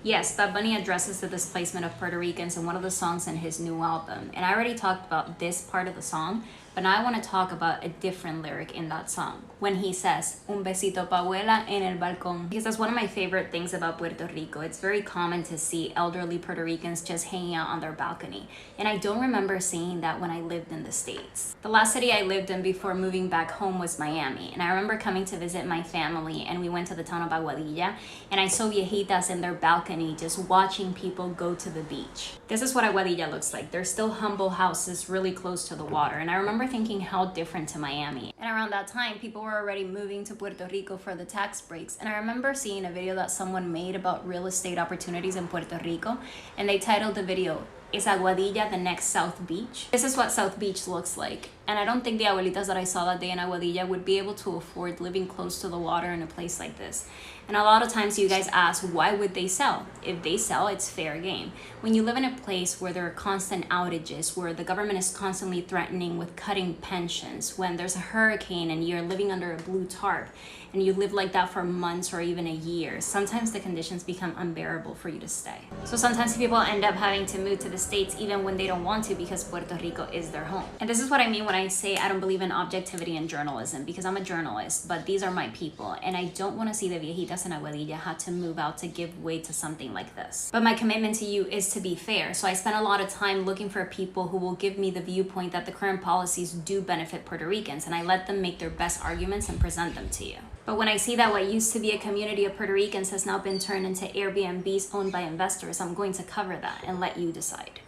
Yes, Bad Bunny addresses the displacement of Puerto Ricans in one of the songs in his new album. And I already talked about this part of the song, but now I want to talk about a different lyric in that song when he says, un besito pa abuela en el balcón. Because that's one of my favorite things about Puerto Rico. It's very common to see elderly Puerto Ricans just hanging out on their balcony. And I don't remember seeing that when I lived in the States. The last city I lived in before moving back home was Miami. And I remember coming to visit my family and we went to the town of Aguadilla and I saw viejitas in their balcony just watching people go to the beach. This is what Aguadilla looks like. There's still humble houses really close to the water. And I remember thinking how different to Miami. And around that time, people were already moving to Puerto Rico for the tax breaks. And I remember seeing a video that someone made about real estate opportunities in Puerto Rico. And they titled the video, "Is Aguadilla the next South Beach?" This is what South Beach looks like. And I don't think the abuelitas that I saw that day in Aguadilla would be able to afford living close to the water in a place like this. And a lot of times you guys ask, why would they sell? If they sell, it's fair game. When you live in a place where there are constant outages, where the government is constantly threatening with cutting pensions, when there's a hurricane and you're living under a blue tarp, and you live like that for months or even a year, sometimes the conditions become unbearable for you to stay. So sometimes people end up having to move to the States even when they don't want to because Puerto Rico is their home. And this is what I mean when I say I don't believe in objectivity in journalism, because I'm a journalist, but these are my people, and I don't want to see the viejitas in Aguadilla had to move out to give way to something like this. But my commitment to you is to be fair, so I spend a lot of time looking for people who will give me the viewpoint that the current policies do benefit Puerto Ricans, and I let them make their best arguments and present them to you. But when I see that what used to be a community of Puerto Ricans has now been turned into Airbnbs owned by investors, I'm going to cover that and let you decide.